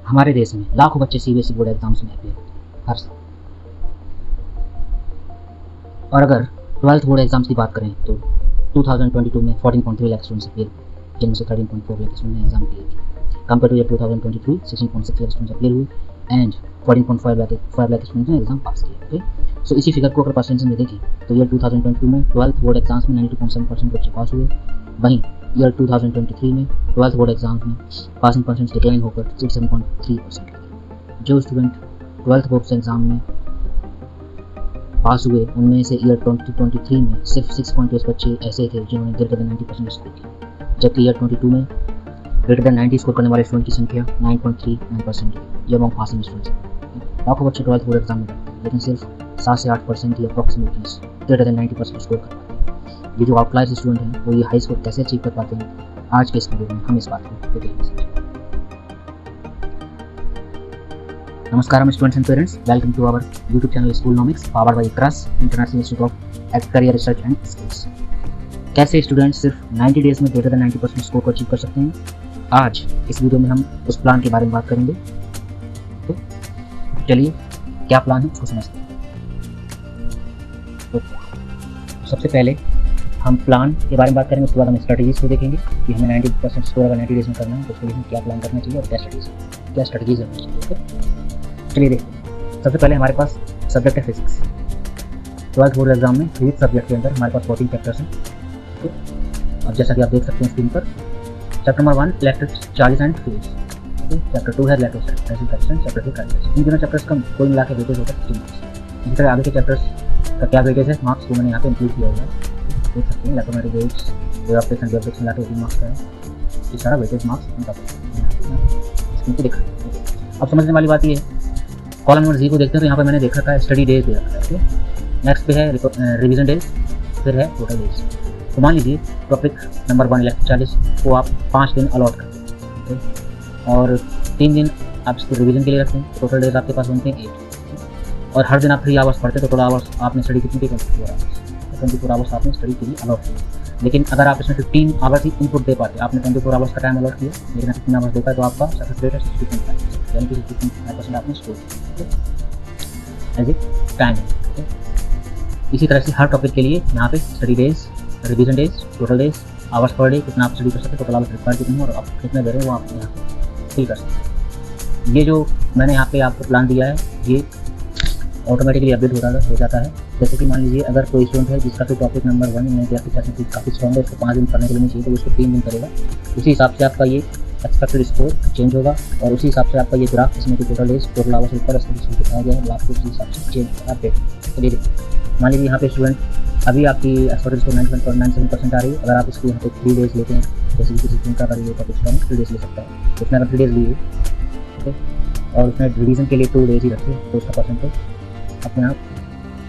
हमारे देश में लाखों बच्चे सीबीएसई बोर्ड एग्जाम्स में अपियर हर साल। और अगर 12th बोर्ड एग्जाम्स की बात करें तो 2022 में 14.3 लाख स्टूडेंट्स अपियर, जिनमें से 13.4 लाख स्टूडेंट ने एग्जाम क्लियर किया। Compare two year 2023 16.6 lakh students appear हुए एंड 14.5 लाख स्टूडेंट्स ने एग्जाम पास किया। ओके, सो इसी फिगर को अगर परसेंटेज में देखें तो ईयर 2022 में 12th बोर्ड एग्जाम्स में 92.7% बच्चे पास हुए। वहीं ईयर 2023 में 12th बोर्ड एग्जाम्स में पासिंग परसेंटेज डिक्लाइन होकर 67.3%। जो स्टूडेंट 12th बोर्ड एग्जाम में पास हुए उनमें से ईयर 2023 में सिर्फ 6.8 बच्चे ऐसे थे जिन्होंने ग्रेटर देन 90% स्कोर किया, जबकि ईयर 22 में ग्रेटर देन 90 स्कोर करने वाले स्टूडेंट की संख्या 9.39% है। ये अमंग पासिंग स्टूडेंट्स। लाखों बच्चे 12th बोर्ड एग्जाम में बैठते हैं, लेकिन सिर्फ 7 से 8% ही अप्रॉक्सीमेटली ग्रेटर देन 90% स्कोर कर पाते हैं। ये जो आउटलायर्स स्टूडेंट हैं वो ये हाई स्कोर कैसे अचीव कर पाते हैं, आज के इस वीडियो में हम इस बात को देखेंगे। नमस्कार students and parents, welcome to our YouTube channel Schoolnomics powered by Ikras international institute of career research and skills. कैसे स्टूडेंट्स सिर्फ 90 डेज में ग्रेटर देन 90% स्कोर को अचीव कर सकते हैं, आज इस वीडियो में हम उस प्लान के बारे में बात करेंगे। तो चलिए क्या प्लान है उसको समझते हैं। तो सबसे पहले हम प्लान के बारे में बात करेंगे, उसके बाद हम स्ट्रेटजीज को देखेंगे कि हमें 90% स्कोर अगर 90 डेज में करना है तो उसके लिए हमें क्या प्लान करना चाहिए और क्या स्ट्रेटजीज होनी चाहिए। चलिए देखते हैं। सबसे पहले हमारे पास सब्जेक्ट है फिजिक्स। 12th बोर्ड एग्जाम में फिजिक्स सब्जेक्ट के अंदर हमारे पास 14 चैप्टर्स हैं। अब जैसा कि आप देख सकते हैं स्क्रीन पर, chapter number 1 electric charges and fields, chapter 2 है इलेक्ट्रोस्टैटिक्स, चैप्टर 3 कैलकुलस। इन दोनों चैप्टर्स का कोई मिला के वेटेज होता है 15 मार्क्स। इसी तरह आगे के चैप्टर्स का क्या वेटेज है मार्क्स को मैंने यहाँ पे इंक्लूड किया हुआ है, देख सकते हैं। Electromagnetic waves, wave optics and wavelets मिला के 18 मार्क्स का है। ये सारा वेटेज मार्क्स उनका स्क्रीन पर दिखा है। अब समझने वाली बात ये है, कॉलम नंबर 0 को देखते हैं तो यहाँ पर मैंने देखा था स्टडी डेज दे रखा है। नेक्स्ट पे है रिवीजन डेज, फिर है टोटल डेज। तो मान लीजिए टॉपिक नंबर 1 इलेक्ट्रिक चार्जेस को आप 5 दिन अलॉट करते हैं और 3 दिन आप इसको रिवीजन के लिए रखते हैं। टोटल डेज आपके पास बनते हैं 8 और हर दिन आप 3 आवर्स पढ़ते हैं तो टोटल आवर्स आपने स्टडी कितनी की 24 आवर्स आपने स्टडी के लिए अलॉट किया। लेकिन अगर आप इसमें 15 आवर्स ही इनपुट दे पाते, आपने 24 आवर्स का टाइम अलॉट किया लेकिन 15 आवर्स देता है तो आपका सक्सेस रेट है 60.5%, यानी कि 60.5% आपने स्कोर किया एज ए टाइम। इसी तरह से हर टॉपिक के लिए यहाँ पे study days, revision days, total days, hours per day कितना आप स्टडी कर सकते हैं, टोटल आवर्स रिक्वायर्ड कितने हैं और आप कितने दे रहे हैं वो आप यहाँ फिल कर सकते हैं। ये जो मैंने यहाँ पे आपको प्लान दिया है ये ऑटोमेटिकली अपडेट हो जाता है। जैसे कि मान लीजिए अगर कोई स्टूडेंट है जिसका फिर टॉपिक नंबर 1 में काफ़ी स्ट्रॉन्ग है, उसको 5 दिन पढ़ने के लिए नहीं चाहिए तो उसको 3 दिन करेगा। उसी हिसाब से आपका ये एक्सपेक्टेड स्कोर चेंज होगा और उसी हिसाब से आपका ये ग्राफ इसमें कि टोटल डेज, टोटल आवर्स ऊपर दिखाया गया है, आपको उसी हिसाब से चेंज होगा अपडेट। चलिए देखिए, मान लीजिए यहाँ पे स्टूडेंट अभी आपकी एक्सपेक्टेड स्कोर 9.97% आ रही है। अगर आप इसको यहाँ पे 3 डेज लेते हैं, जैसे किसी स्टूडेंट का अगर ये टॉपिक स्ट्रॉन्ग 3 डेज ले सकता है, उसने अगर 3 डेज लिए ओके और उसने रिवीजन के लिए 2 डेज ही रखे तो उसका परसेंटेज अपने आप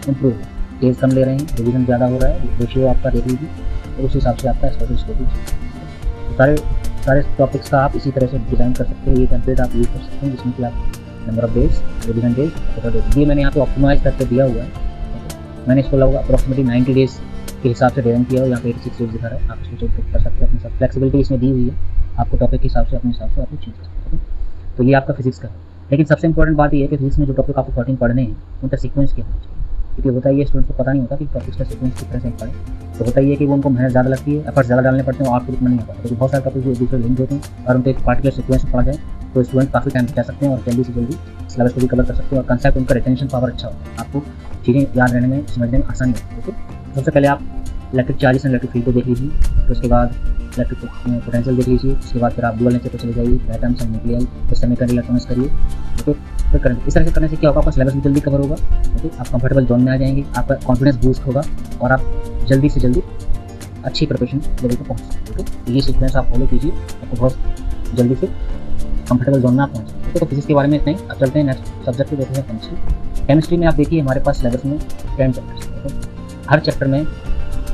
इम्प्रूव है। डेज कम ले रहे हैं, रिवीजन ज़्यादा हो रहा है, रेशियो आपका देख लीजिए और उस हिसाब से आपका एक्सपेक्टेड स्कोर भी सारे टॉपिक्स का आप इसी तरह से डिज़ाइन कर सकते हैं। ये टेम्पलेट आप यूज़ कर सकते हैं जिसमें कि आप number of days, revision days, total days, ये मैंने यहाँ पे ऑप्टिमाइज करके दिया हुआ है। मैंने इसको लगभग अप्रॉक्सीमेटली 90 डेज के हिसाब से डिज़ाइन किया और यहाँ पे 86 डेज दिखा रहा है। आप इसको चेक कर सकते हैं अपने साथ, फ्लेक्सिबिलिटी इसमें दी हुई है, आपको टॉपिक के हिसाब से अपने हिसाब से आप चेंज कर सकते हैं। तो ये आपका फिजिक्स का है। लेकिन सबसे इंपॉर्टेंट बात ये है कि फिजिक्स में जो टॉपिक आपको 14 पढ़ने हैं उनका सीक्वेंस क्या होना चाहिए, क्योंकि होता है ये स्टूडेंट्स को पता नहीं होता कि टॉपिक्स का सीक्वेंस किस तरह से पढ़ें। तो होता ही है कि वो उनको मेहनत ज़्यादा लगती है, एफर्ट ज़्यादा डालने पड़ते हैं और आउटपुट में नहीं आता। क्योंकि बहुत सारे टॉपिक एक दूसरे लिंक होते हैं और उनको एक पार्टिकुलर सीक्वेंस में पढ़ा जाए तो स्टूडेंट काफ़ी टाइम बचा सकते हैं और जल्दी से जल्दी सिलेबस को भी कवर कर सकते हैं और कंसेप्ट उनका रिटेंशन पावर अच्छा होता है, आपको चीज़ें याद रहने में, समझने में आसानी होती है। तो सबसे पहले आप electric charges and electric field को देख लीजिए, तो उसके बाद इलेक्ट्रिक पोटेंशियल देख लीजिए, उसके बाद फिर आप डुअल नेचर पर चले जाइए, एटम्स एंड न्यूक्लियाई, फिर सेमीकंडक्टर इलेक्ट्रॉनिक्स करिए। ओके, फिर करंट। इस तरह से करने से क्या होगा, आपका सिलेबस भी जल्दी कवर होगा। ओके, आप कंफर्टेबल जोन में आ जाएंगे, आपका कॉन्फिडेंस बूस्ट होगा और आप जल्दी से जल्दी अच्छी प्रिपरेशन लेवल पर पहुँच सकते हैं। तो ये सीक्वेंस आप फॉलो कीजिए, आपको बहुत जल्दी से कंफर्टेबल जोन में आप पहुँच सकते हैं। तो फिजिक्स के बारे में इतना ही। अब चलते हैं नेक्स्ट सब्जेक्ट को, देखते हैं केमिस्ट्री। केमिस्ट्री में आप देखिए हमारे पास सिलेबस में 10 चैप्टर्स हैं। हर चैप्टर में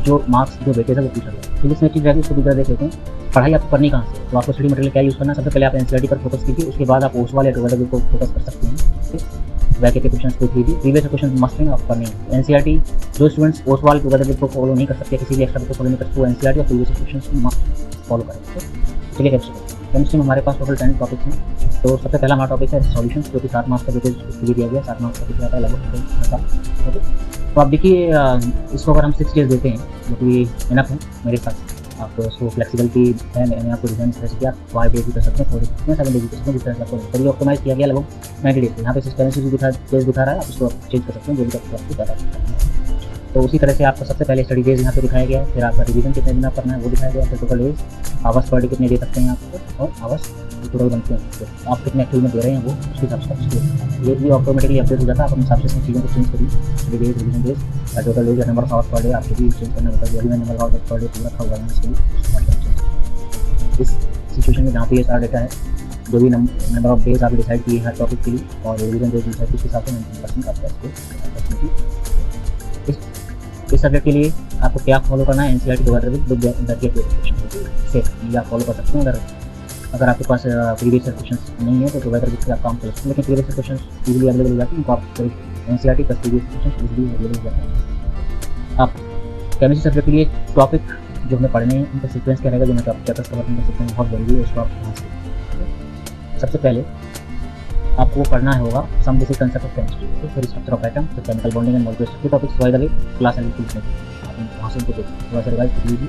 जो मार्क्स जो वेटेज है वो पूछा गया है। फिजिक्स में चीज़ रहेगी, उसको दूसरा देख लेते हैं। पढ़ाई आपको करनी कहाँ से, तो आपको स्टडी मटेरियल क्या यूज़ करना है। सबसे पहले आप एनसीईआरटी पर फोकस कीजिए, उसके बाद आप ओसवाल या टोवेडब्ल्यू को फोकस कर सकते हैं। बैक के क्वेश्चन देख लीजिए, प्रीवियस क्वेश्चन मस्ट है आपको नहीं है। एनसीईआरटी जो स्टूडेंट्स ओसवाल टोवेडब्ल्यू को फॉलो नहीं कर सकते, किसी भी एक्स्ट्रा को फॉलो नहीं कर सकते, वो एनसीईआरटी और प्रीवियस क्वेश्चन मस्ट फॉलो करें। चलिए केमिस्ट्री में हमारे पास टोटल 10 टॉपिक्स हैं। तो सबसे पहला हमारा टॉपिक है सॉल्यूशन, जो कि 7 मार्क्स का वेटेज दिया गया है। 7 मार्क्स का वेटेज आता है लगभग। ओके, तो आप देखिए इसको अगर हम 6 डेज देते हैं जो कि इनफ है मेरे पास। आप उसको फ्लेक्सिबिलिटी है, मैंने आपको डिजाइन तरह से किया। 5 डेज भी कर सकते हैं, 4 डेज 7 डेज भी कर सकते हैं, जिस तरह से आपको तभी ऑप्टिमाइज किया गया लगभग 90 डेज। यहाँ पे केमिस्ट्री दिखा रहा है, आप इसको चेंज कर सकते हैं जो भी आपको ज़्यादा। तो उसी तरह से आपका सबसे पहले स्टडी डेज यहाँ पे दिखाया गया है, फिर आपका रिवीजन कितने दिन आप करना है वो दिखाया गया है, फिर total days hours per day कितने दे सकते हैं आपको, और आवर्स टोटल बनते हैं तो आप कितने एक्चुअल में दे रहे हैं वो उसके हिसाब से ये भी ऑटोमेटिकली अपडेट हो जाता है। आप अपने हिसाब से चीज़ों को चेंज करिए, study days, revision days, total days, number of hours per day आपको भी चेंज करना होता है। मैं number of hours per day पूरा रखा हुआ है इसके लिए। इस सिचुएशन में जहाँ पे ये सारा डेटा है, जो भी नंबर ऑफ डेज आप डिसाइड किए हर टॉपिक के लिए, और रिवीजन डेज डिसाइड उसके हिसाब से 90% आपका इसको। इस सब्जेक्ट के लिए आपको क्या फॉलो करना है, एनसीईआरटी टुगेदर विद सेट ये आप फॉलो कर सकते हैं। अगर आपके पास प्रीवियस क्वेश्चन नहीं है तो टुगेदर विद से आप काम कर सकते हैं, लेकिन प्रीवियस क्वेश्चन इजीली अवेलेबल हो जाते हैं, तो आप NCERT plus previous question easily available हो जाते हैं। आप केमिस्ट्री सब्जेक्ट के लिए टॉपिक जो हमें पढ़ने हैं उनका सीक्वेंस क्या रहेगा, जो मैं चैप्टर्स कवर कर सकते हैं, बहुत जरूरी है उसको आप ध्यान से। सबसे पहले आपको पढ़ना होगा some basic concept of chemistry, फिर स्ट्रक्चर ऑफ एटम, फिर chemical bonding and molecular structure topics by the way class and teach में आप वहाँ से उनको देखिए, थोड़ा सा रिवाइज कीजिए।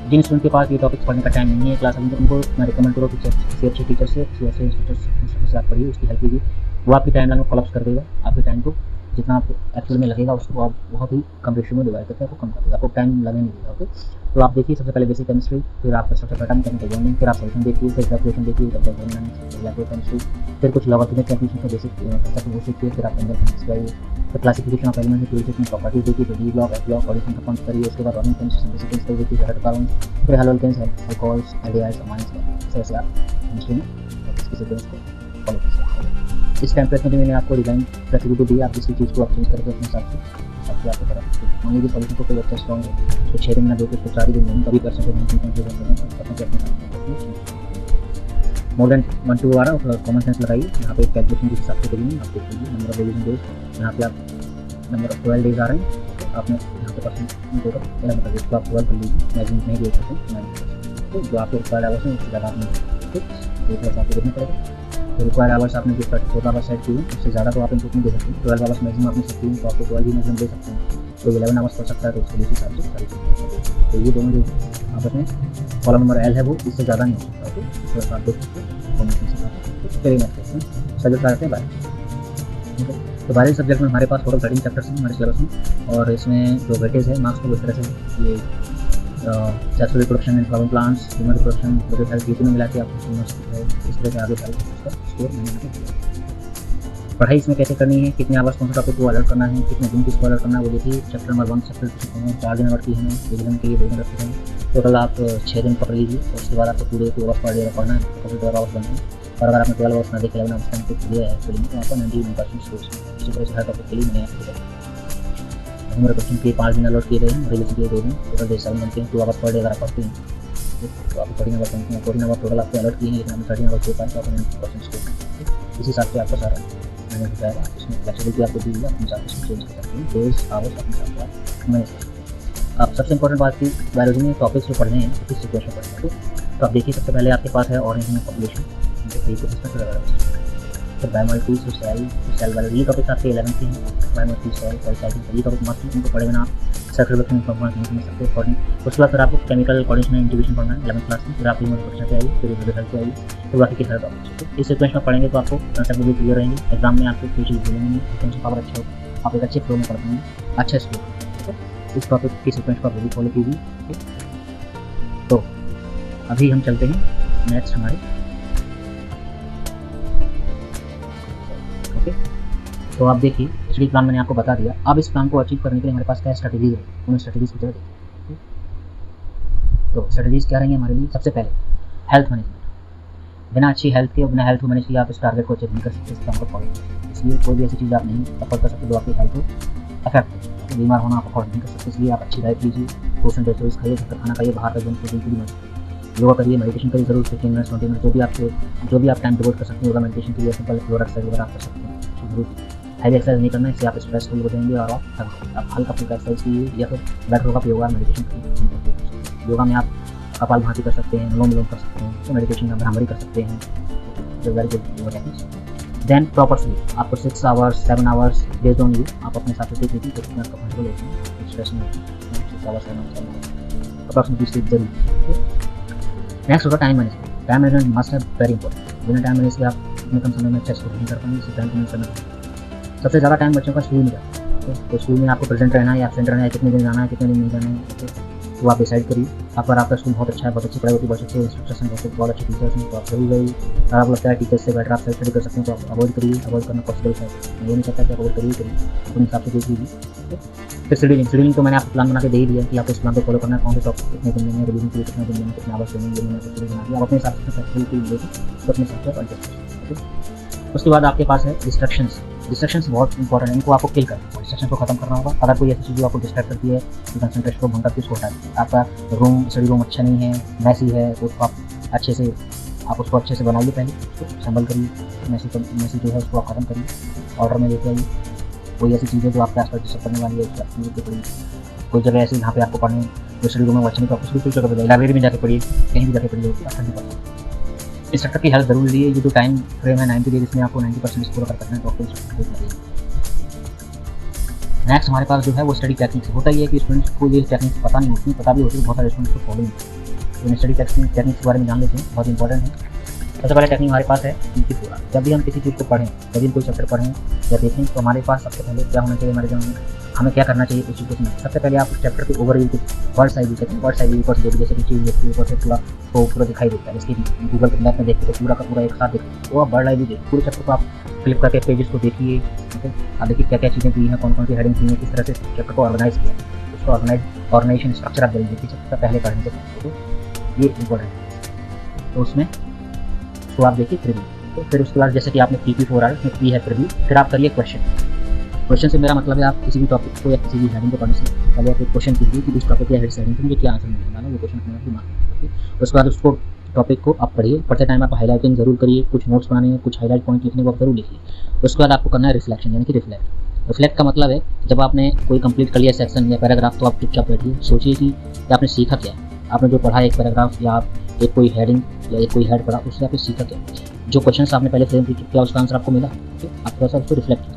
जिन स्टूडेंट के पास ये टॉपिक्स पढ़ने का टाइम नहीं है क्लास में, उनको मैं रिकमेंड करूँ कि किसी अच्छे टीचर से, किसी अच्छे इंस्ट्रक्टर से आप पढ़िए, उसकी हेल्प कीजिए। वो आपकी टाइम लाइन को कोलैप्स कर देगा, आपके टाइम को जितना आपको एक्चुअल में लगेगा उसको आप बहुत ही कम रेशियो में डिवाइड करके आपको कम कर देगा, आपको टाइम लगने नहीं देगा। ओके, तो आप देखिए सबसे पहले बेसिक केमिस्ट्री, फिर आपका स्ट्रक्चर पैटर्न, केमिकल बॉन्डिंग, फिर आप सॉल्यूशन देखिए, फिर कैलकुलेशन देखिए, केमिस्ट्री, फिर कुछ लॉगरिथमिक कैलकुलेशन का बेसिक कंसेप्ट वो सीखिए, फिर आप एंगल केमिस्ट्री आइए, फिर classification of elements, purification properties देखिए, फिर D block, F block, audition का कॉन्स करिए। उसके बाद ऑर्गेनिक केमिस्ट्री, सिंथेसिस केमिस्ट्री देखिए, हेड कार्बन, फिर हैलोजेन्स, अल्कोहल्स, एल्डिहाइड्स, अमाइंस का इस तरह से आप केमिस्ट्री में इसके सीक्वेंस को फॉलो कर सकते हैं। इस टेम्पलेट में भी मैंने आपको डिजाइन फ्लेक्सिबिलिटी दी, आप किसी चीज़ को आप चेंज करके अपने हिसाब से आपको करा सकते हैं। मान लीजिए सॉल्यूशन को कोई अच्छा स्ट्रॉन्ग है तो 6 दिन में 2 के 4 दिन में कभी %, मोर देन 1 2 आ रहा है, कॉमन सेंस लगाइए। यहाँ पे कैलकुलेशन के हिसाब से करिए, आप देख लीजिए नंबर ऑफ रिवीजन डेज, यहाँ पे आप नंबर ऑफ 12 डेज आ रहे हैं, आपने यहाँ पे परसेंट टोटल मतलब इसको आप 12 कर लीजिए, मैक्सिमम नहीं दे सकते, तो जो आपके रिक्वायर्ड आवर्स हैं उससे ज़्यादा आप नहीं ठीक है, आपको देखना पड़ेगा। तो रिक्वायर्ड आवर्स आपने जो 14 आवर्स सेट किए उससे ज़्यादा तो आप इनपुट नहीं दे सकते। 12 आवर्स मैक्सिमम आपने सेट किए तो आपको 12 ही मैक्सिमम दे सकते हैं, तो 11 आवर्स कर सकता है, तो उसके लिए हिसाब से सारी चीज़ें। तो ये दोनों जो आपस में कॉलम नंबर L है वो इससे ज़्यादा नहीं हो सकता। ओके, तो आप देख सकते हैं। चलिए नेक्स्ट क्वेश्चन सब्जेक्ट आ जाते हैं बायोलॉजी। ठीक है, तो बायोलॉजी सब्जेक्ट में हमारे पास टोटल 13 चैप्टर्स हैं हमारे सिलेबस में, और इसमें जो वेटेज है मार्क्स को इस तरह से ये sexual reproduction and flowering plants, human reproduction, project health, तीनों मिला के आपको इस तरह से आगे सारी उसका स्कोर मैंने किया। पढ़ाई इसमें कैसे करनी है, कितने आवर्स कौन सा टॉपिक को अलर्ट करना है, कितने दिन किसको अलर्ट करना है वो देखिए। चैप्टर नंबर 1 चैप्टर 4 दिन अलर्ट की है, रिवीजन के लिए 2 दिन रखते हैं, टोटल आप 6 दिन पकड़ लीजिए, और उसके बाद आपको पूरे 2 आवर्स पर डे पढ़ना है, टोटल 12 आवर्स बनते हैं। और अगर आपने 12 आवर्स ना देखे 11 आवर्स का इनपुट दिया है तो आपका 91% स्कोर। इसी तरह से हर टॉपिक के लिए मैंने आपको ह्यूमन रिप्रोडक्शन के 5 दिन अलर्ट किए गए हैं, रिवीजन के लिए 2 दिन, टोटल डे 7 बनते हैं। 2 आवर्स पर डे अगर आप पढ़ते हैं तो आपको 14 आवर्स बनते हैं, 14 आवर्स टोटल आपको अलर्ट किए हैं, लेकिन आपने 13 आवर्स दे पाए तो आपको 90% स्कोर। इसी हिसाब से आपका सारा मैनेज हो जाएगा। इसमें फ्लेक्सिबिलिटी आपको दी है, अपने हिसाब से चेंज कर सकते हैं, डेज आवर्स अपने हिसाब से मैनेज कर सकते हैं। आप सबसे इंपॉर्टेंट बात की बायोलॉजी में टॉपिक्स जो पढ़ने हैं किस सिचुएशन पढ़ने हैं, तो आप देखिए सबसे पहले आपके पास है ऑर्गेनिज्म पॉपुलेशन, फिर बायोमॉलिक्यूल्स, फिर सेल बायोलॉजी, ये टॉपिक्स आपके 11th के हैं। बायोमॉलिक्यूल्स, सेल साइकिल, ये टॉपिक मस्ट इनको पढ़े बिना सेक्स रिप्रोडक्शन परफॉर्मेंस नहीं समझ सकते अकॉर्डिंग। उसके बाद फिर आपको केमिकल कोऑर्डिनेशन एंड इंटीग्रेशन पढ़ना है 11th क्लास में, फिर आप ह्यूमन रिप्रोडक्शन पे आइए, फिर रिजल्ट पे आइए, फिर बाकी के सारे टॉपिक्स। इस सीक्वेंस में पढ़ेंगे तो आपको कंसेप्ट भी क्लियर रहेंगे, एग्जाम में आपको कोई चीज़ बोलेंगे, अटेंशन पावर अच्छा होगा, आप एक अच्छे फ्लो में पढ़ पाएंगे, अच्छा स्कोर। इस टॉपिक की सीक्वेंस को आप भी फॉलो कीजिए। तो अभी हम चलते हैं नेक्स्ट हमारे। तो आप देखिए स्टडी प्लान मैंने आपको बता दिया। अब इस प्लान को अचीव करने के लिए हमारे पास क्या स्ट्रेटजीज है, उन स्ट्रेटजीज की तरह देखिए। तो स्ट्रेटजीज क्या रहेंगे हमारे लिए, सबसे पहले हेल्थ मैनेजमेंट। बिना अच्छी हेल्थ के, बिना हेल्थ को मैनेज किए आप इस टारगेट को अचीव नहीं कर सकते, इस प्लान को फॉलो करें। इसलिए कोई भी ऐसी चीज़ आप नहीं अफोर्ड कर सकते जो आपकी हेल्थ को अफेक्ट करे। बीमार होना आप अफोर्ड नहीं कर सकते, इसलिए आप अच्छी डाइट लीजिए, पोषण वेजिटेबल्स खाइए, घर का खाना खाइए, बाहर का जंक फूड बिल्कुल मत। योगा करिए, मेडिटेशन करिए जरूर, 15 मिनट 20 मिनट जो भी आप टाइम डिवोट कर सकते हैं। योगा मेडिटेशन के लिए सिंपल फ्लोर एक्सरसाइज वगैरह आप कर सकते हैं जरूर। हैवी एक्सरसाइज नहीं करना है, इससे आप स्ट्रेसफुल हो जाएंगे और आप हल्का फुल्का एक्सरसाइज कीजिए, या फिर बेटर होगा योगा मेडिटेशन करिए। योगा में आप कपालभाति कर सकते हैं, अनुलोम विलोम कर सकते हैं, तो मेडिटेशन में भ्रामरी कर सकते हैं, तो very good techniques. Then proper sleep, आपको 6 hours 7 hours based on you, आप अपने हिसाब से देख लीजिए कितना आपका कंट्रोल होता है स्ट्रेस में। 6 आवर्स 7 आवर्स अप्रॉक्सिमेटली स्लीप जरूरी। नेक्स्ट होगा time management. Time management must है, वेरी इंपॉर्टेंट। बिना टाइम मैनेज के आप इतने कम समय में अच्छा स्कोर नहीं कर पाएंगे, इसी टाइम मैनेज करना। सबसे ज़्यादा टाइम बच्चों का स्कूल में जाता है, तो स्कूल में आपको प्रेजेंट रहना है या एब्सेंट रहना है, कितने दिन जाना है कितने दिन नहीं जाना है, तो आप डिसाइड करिए। अगर आपका स्कूल बहुत अच्छा है, बहुत अच्छी पढ़ाई होती है, बहुत अच्छे इंस्ट्रक्टर्स हैं, बहुत अच्छे टीचर्स हैं, तो आप जरूर गई। अगर आपको लगता है टीचर्स से बेटर आप सेल्फ स्टडी कर सकते हैं तो आप अवॉइड करिए। अवॉइड करना पॉसिबल है, मैं ये नहीं चाहता कि आप अवॉइड करिए अपने हिसाब से देख लीजिए। फिर शेड्यूलिंग तो मैंने आपको प्लान बना के दे ही दिया कि आपको इस प्लान को फॉलो करना है, कौन से टॉपिक कितने दिन में रिवीजन के लिए कितने दिन में कितने आवर्स देंगे, ये मैंने शेड्यूल बना दिया। आप अपने हिसाब से फ्लेक्सिबिलिटी लेके तो अपने हिसाब से एडजस्ट करिए। उसके बाद आपके पास है डिस्ट्रैक्शंस। डिस्ट्रैक्शंस बहुत इंपॉर्टेंट है, इनको आपको किल करना है, डिस्ट्रैक्शन को खत्म करना होगा। अगर कोई ऐसी चीज़ आपको डिस्ट्रैक्ट करती है तो कंसंट्रेशन को भंग करके उसको हटा दीजिए। आपका स्टडी रूम अच्छा नहीं है, मैसी है, तो उसको आप अच्छे से बनाइए, पहले उसको संभल करिए, मैसी जो है उसको आप खत्म करिए, ऑर्डर में लेके आइए। कोई ऐसी चीज़ है जो आपके आसपास डिस्टर्ब करने वाली है उसको रखिए के पढ़िए। कोई जगह ऐसी जहाँ पे आपको पढ़ने जो स्टडी रूम में अच्छा नहीं तो आप उसको जगह पर लाइब्रेरी में जाके पढ़िए, कहीं भी जाके पढ़िए, आप ठंडी पढ़िए। इंस्ट्रक्टर की हेल्प जरूरी है। ये जो टाइम फ्रेम है 90 डेज, इसमें आपको 90% स्कोर करना है तो आपको इंस्ट्रक्टर की हेल्प लगेगी। नेक्स्ट हमारे पास जो है वो स्टडी टेक्निक्स। होता ही है कि स्टूडेंट्स को ये टेक्निक्स पता नहीं होती, पता भी होती है, बहुत सारे स्टूडेंट्स को फॉलो नहीं करते। तो स्टडी टेक्निक्स के बारे में जान लेते हैं, बहुत इंपॉर्टेंट है। सबसे पहले टेक्निक हमारे पास है PP4R। जब भी हम किसी चीज़ को पढ़ें, जब भी कोई चैप्टर पढ़ें या देखें तो हमारे पास सबसे पहले क्या होना चाहिए, हमारे दिमाग में हमें क्या करना चाहिए उस चीज़ को समझ। सबसे पहले आप उस चैप्टर के ओवरव्यू को वर्ड साइज यूज करें। वर्ड साइज ऊपर से जैसे कि चीज़ देखिए ऊपर से पूरा दिखाई देता है, इसकी गूगल के मैप में देखते तो पूरा का पूरा एक साथ देखते तो आप वर्ड लाइव देखिए, पूरे चैप्टर को आप फ्लिप करके पेजेस को देखिए। आप देखिए क्या क्या चीज़ें दी हैं, कौन कौन सी हेडिंग्स दी हैं, किस तरह से चैप्टर को ऑर्गेनाइज किया, उसको ऑर्गेनाइजेशन स्ट्रक्चर आप जल्दी देखिए सबसे पहले पढ़ने से, तो ये इंपॉर्टेंट है। तो उसमें तो आप देखिए प्रीव्यू। तो फिर उसके बाद जैसे कि आपने PP4R उसमें P है प्रीव्यू, फिर आप करिए क्वेश्चन से मेरा मतलब है आप किसी भी टॉपिक को या किसी भी हेडिंग को पढ़ने से पहले आप एक क्वेश्चन कीजिए कि इस टॉपिक या हेड से हेडिंग से मुझे क्या आंसर मिलने वाला है, वो क्वेश्चन अपने दिमाग में। उसके बाद उसको टॉपिक को आप पढ़िए, पढ़ते टाइम आप हाईलाइटिंग जरूर करिए, कुछ नोट्स बनाने हैं, कुछ हाईलाइट पॉइंट लिखने को आप जरूर लिखिए। उसके बाद आपको करना है रिफ्लेक्शन, यानी कि रिफ्लेक्ट का मतलब है जब आपने कोई कंप्लीट कर लिया सेक्शन या पैराग्राफ तो आप चुपचाप बैठिए, सोचिए कि आपने सीखा क्या है, आपने जो पढ़ा एक पैराग्राफ या आप एक कोई हेडिंग या एक कोई हेड पढ़ा उससे आपने सीखा क्या, जो क्वेश्चन आपने पहले फ्रेम किया क्या उसका आंसर आपको मिला, आप थोड़ा सा उसको रिफ्लेक्ट कीजिए।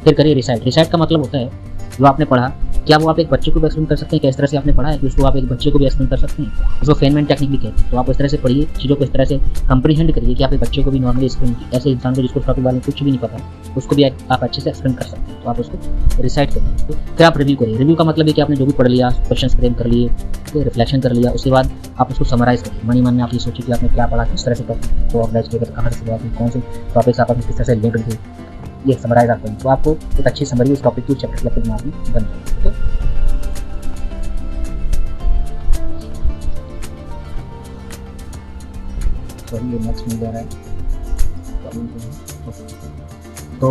फिर करिए रिसाइट का मतलब होता है जो आपने पढ़ा क्या वो आप एक बच्चे को भी एक्सप्लेन कर सकते हैं, किस तरह से आपने पढ़ा है कि उसको आप एक बच्चे को भी एक्सप्लेन कर सकते हैं। उसको फेनमैन टेक्निक भी कहते हैं। तो आप इस तरह से पढ़िए, चीज़ों को इस तरह से कंप्रीहेंड करिए कि आप एक बच्चे को भी नॉर्मली एक्सप्लेन, ऐसे इंसान को जिसको टॉपिक बारे में कुछ भी नहीं पता उसको भी आप अच्छे से एक्सप्लेन कर सकते हैं। तो आप उसको रिसाइट करिए। तो फिर आप रिव्यू करिए। रिव्यू का मतलब है कि आपने जो भी पढ़ लिया, क्वेश्चन फ्रेम कर लिए, रिफ्लेक्शन कर लिया, उसके बाद आप उसको समराइज करिए। मन ही मन में आप ये सोचिए कि आपने क्या पढ़ा, किस तरह से टॉपिक को ऑर्गेनाइज किया, कहाँ से शुरुआत हुई, कौन से टॉपिक्स आपने किस तरह से लिंक किए, ये समराइज आप करें तो आपको एक अच्छी समरी उस टॉपिक की चैप्टर के दिमाग में बन जाएगी। सॉरी ये नेक्स्ट मिल जा रहा है। तो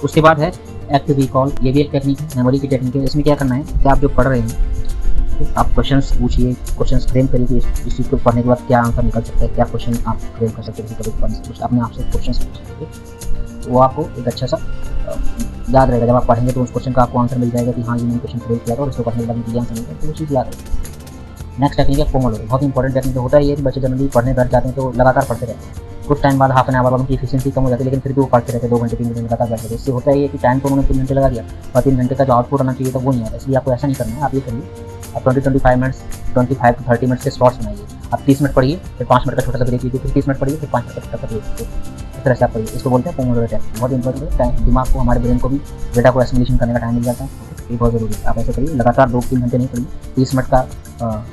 उसके बाद है एक्टिव रिकॉल। ये भी एक टेक्निक है, मेमोरी की टेक्निक है। इसमें क्या करना है कि आप जो पढ़ रहे हैं आप क्वेश्चंस पूछिए, क्वेश्चंस फ्रेम करिए कि इस चीज़ को पढ़ने के बाद क्या आंसर निकल सकता है, क्या क्वेश्चन आप फ्रेम कर सकते हैं, कभी पढ़ने से अपने आप से क्वेश्चन पूछिए, वो आपको एक अच्छा सा याद रहेगा। जब आप पढ़ेंगे तो उस क्वेश्चन का आपको आंसर मिल जाएगा कि हाँ ये मैंने क्वेश्चन फ्रेम किया था और इसको पढ़ने के बाद मुझे आंसर मिलता है, तो वो चीज़ याद रहेगी। नेक्स्ट टेक्निक है पोमोडोरो। बहुत इंपॉर्टेंट टेक्निक होता है ये कि बच्चे जनरली पढ़ने बैठ जाते हैं तो लगातार पढ़ते रहते हैं। कुछ टाइम बाद हाफ एन आवर बाद उनकी एफिशिएंसी कम हो जाती है, लेकिन फिर भी वो पढ़ते रहते हैं 2 घंटे 3 घंटे लगातार बैठते हैं। इससे होता है ये कि टाइम तो उन्होंने 3 घंटे लगा दिया और 3 घंटे का जो आउटपुट आना चाहिए था वो नहीं आता। इसलिए आपको ऐसा नहीं करना है। आप ये करिए, आप 20-25 मिनट्स 25 to 30 मिनट के स्लॉट्स बनाइए। आप 30 मिनट पढ़िए, फिर 5 मिनट का छोटा सा ब्रेक लीजिए, फिर 30 मिनट पढ़िए, फिर 5 मिनट का छोटा सा ब्रेक लीजिए। इस तरह से आप पढ़िए। इसको बोलते हैं पोमोडोरो टेक्निक। बहुत इंपॉर्टेंट है, दिमाग को, हमारे ब्रेन को भी डेटा को एसिमुलेशन करने का टाइम मिल जाता है। ये बहुत जरूरी है। आप ऐसे करिए, लगातार 2-3 घंटे नहीं पढ़िए, 30 मिनट का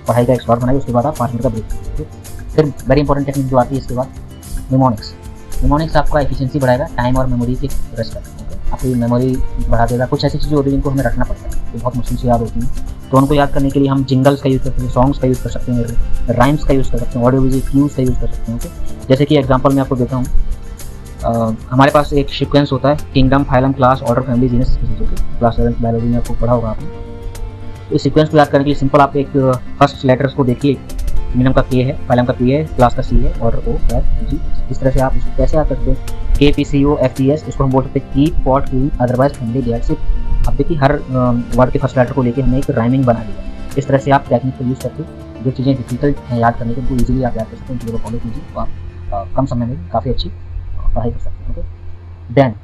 पढ़ाई का एक स्लॉट बनाइए, उसके बाद आप 5 मिनट का ब्रेक लीजिए। फिर वेरी इंपॉर्टेंट टेक्निक जो आती है इसके बाद निमोनिक्स आपका एफिशिएंसी बढ़ाएगा, टाइम और मेमोरी की रेस्पेक्ट। आपकी मेमोरी बढ़ा देगा। कुछ ऐसी चीज़ें होती हैं जिनको हमें रखना पड़ता है, तो बहुत मुश्किल से याद होती हैं, तो उनको याद करने के लिए हम जिंगल्स का यूज़ कर सकते हैं, सॉन्ग्स का यूज़ कर सकते हैं, राइम्स का यूज़ कर सकते हैं, ऑडियो विजुअल क्यूज का यूज़ कर सकते हैं। ओके, जैसे कि एग्जांपल मैं आपको देता हूँ। हमारे पास एक सीक्वेंस होता है kingdom, phylum, class, order, family, genus. Class 7 biology में आपको पढ़ा होगा आपने। इस सीक्वेंस को याद करने के लिए सिंपल आप एक फर्स्ट लेटर्स को देखिए। किंगडम का K है, फाइलम का P है, क्लास का C है और O F G। इस तरह से आप इसको कैसे याद करते हैं? K P C O F T S। इसको हम बोल सकते हैं keep, pot, clean, otherwise, family, that's it. अब देखिए हर वर्ड के फर्स्ट लेटर को लेकर हमने एक राइमिंग बना लिया। इस तरह से आप टेक्निक को यूज़ करके जो चीज़ें डिफिकल्ट हैं याद करने की, उनको ईजिली आप याद कर सकते हैं, उन चीज़ों को फॉलो कीजिए तो आप कम समय में काफ़ी अच्छी पढ़ाई कर सकते हैं। ओके, देन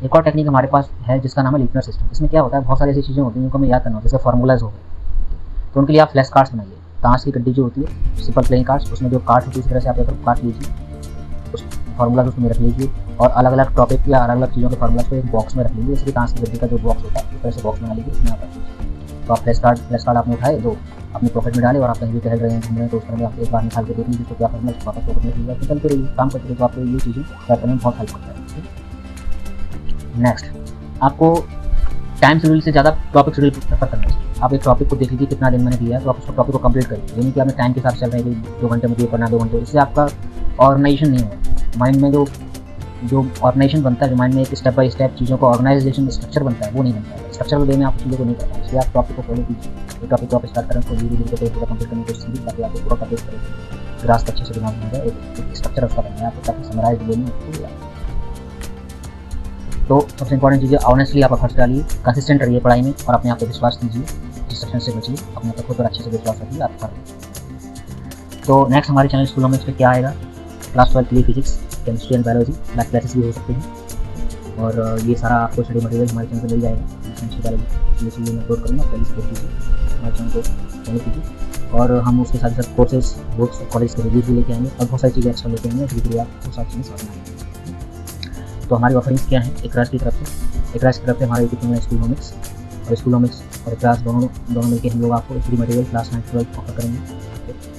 एक और टेक्निक हमारे पास है जिसका नाम है लिटनर सिस्टम। इसमें क्या होता है, बहुत सारी ऐसी चीज़ें होती हैं जिनको हमें याद करना होता है, जैसे फार्मूलाज हो गए। तो उनके लिए आप फ्लैश कार्ड्स बनाइए। ताश की गड्डी जो होती है, सिंपल प्लेइंग कार्ड्स, उसमें जो कार्ड होती है, इस तरह से आप एक काट लीजिए, उस फार्मूलाज उसमें रख लीजिए और अलग अलग टॉपिक या अलग अलग चीज़ों के फार्मूलाज को एक बॉक्स में रख लीजिए। जैसे कि ताश की गड्डी का जो बॉक्स होता है, इस तरह से बॉक्स बना लीजिए, उसमें आप रख लीजिए। तो आप फ्लैश कार्ड आपने उठाए, जो अपने पॉकेट में डाले और आप कहीं भी टहल रहे हैं, घूम रहे हैं, तो उस तरह में आप एक बार निकाल के देख लीजिए तो क्या फार्मूला, वापस पॉकेट में लीजिए, चलते रहिए, काम करते रहिए, तो आपको ये चीज़ें याद करने में बहुत हेल्प करता है। नेक्स्ट, आपको टाइम शेड्यूल से ज़्यादा टॉपिक शेड्यूल प्रेफर करना चाहिए। आप एक टॉपिक को देख लीजिए कितना दिन मैंने दिया है, तो आप उसको टॉपिक को कंप्लीट करिए। यानी कि आपने टाइम के साथ चल रहे हैं कि 2 घंटे मुझे पढ़ना, 2 घंटे, इससे आपका ऑर्गेनाइजेशन नहीं होगा माइंड में। जो ऑर्गेनाइजेशन बनता है, जो माइंड में एक स्टेप बाय स्टेप चीज़ों का ऑर्गेनाइजेशन स्ट्रक्चर बनता है, वो नहीं बनता है। स्ट्रक्चरल वे में आप चीज़ों को नहीं करते, इसलिए आप टॉपिक को फॉलो कीजिए। जो टॉपिक को आप स्टार्ट करें उसको धीरे धीरे पूरा कंप्लीट करने की कोशिश कीजिए, ताकि आपको पूरा कंप्लीट करें, रास्ता अच्छे से दिमाग में जाए, एक स्ट्रक्चर उसका बनना है, आपको ताकि समराइज वे में आपको। तो सबसे इंपॉर्टेंट चीज़ है, ऑनेस्टली आप एफर्ट्स डालिए, कंसिस्टेंट रहिए पढ़ाई में और अपने आप पर विश्वास कीजिए, डिस्ट्रक्शन से बचिए, अपने आप खुद पर अच्छे से विश्वास रखिए, आप पढ़िए। तो नेक्स्ट हमारे चैनल स्कूलों में इस पर क्या आएगा, क्लास 12 के लिए physics, chemistry and biology, back classes भी हो सकते हैं और ये सारा आपको स्टडी मटेरियल हमारे चैनल पर मिल जाएगा। केमिस्ट्री बायोलॉजी इसलिए मैं अपलोड करूँगा, पहले सपोर्ट कीजिए, हमारे चैनल को फॉलो कीजिए और हम उसके साथ साथ कोर्सेज, बुक्स, कॉलेज के रिव्यूज भी लेके आएंगे और बहुत सारी चीज़ें एक्स्ट्रा लेके आएंगे, धीरे धीरे आप बहुत सारी चीज़ें समझ आएंगे। तो हमारी ऑफरिंग्स क्या हैं, इकरास की तरफ से हमारे यूट्यूब चैनल स्कूलोमिक्स और इकरास दोनों मिलकर हम लोग आपको फ्री मटेरियल क्लास 9 12 ऑफर करेंगे।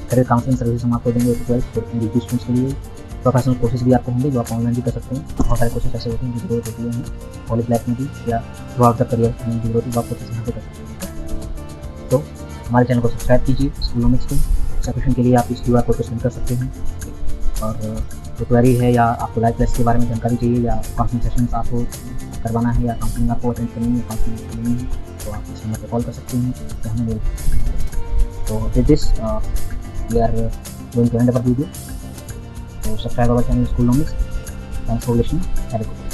करियर काउंसलिंग सर्विस हम आपको देंगे 12 डिग्री स्टूडेंट्स के लिए। प्रोफेशनल कोर्सेज भी आपको होंगे जो आप ऑनलाइन भी कर सकते हैं। बहुत सारे कोर्सेज ऐसे होते हैं जो जरूरत होती है हमें कॉलेज लाइफ में भी या थ्रू आउट द करियर में जरूरत है, वो आप कोर्सेज यहाँ पे कर सकते हैं। तो हमारे चैनल को सब्सक्राइब कीजिए स्कूलोमिक्स को। सब्सक्रिप्शन के लिए आप इस QR कोड को स्कैन कर सकते हैं और जो क्वेरी है या आपको लाइव क्लास के बारे में जानकारी चाहिए या काउंसलिंग सेशंस आपको करवाना है या काउंसलिंग आपको अटेंड करनी है, काउंसलिंग करनी है, तो आप इस नंबर पर कॉल कर सकते हैं तो हमें मिल सकते हैं। तो with this we are going to end our video. तो subscribe our channel Schoolomics. Thanks for listening. Have a good day.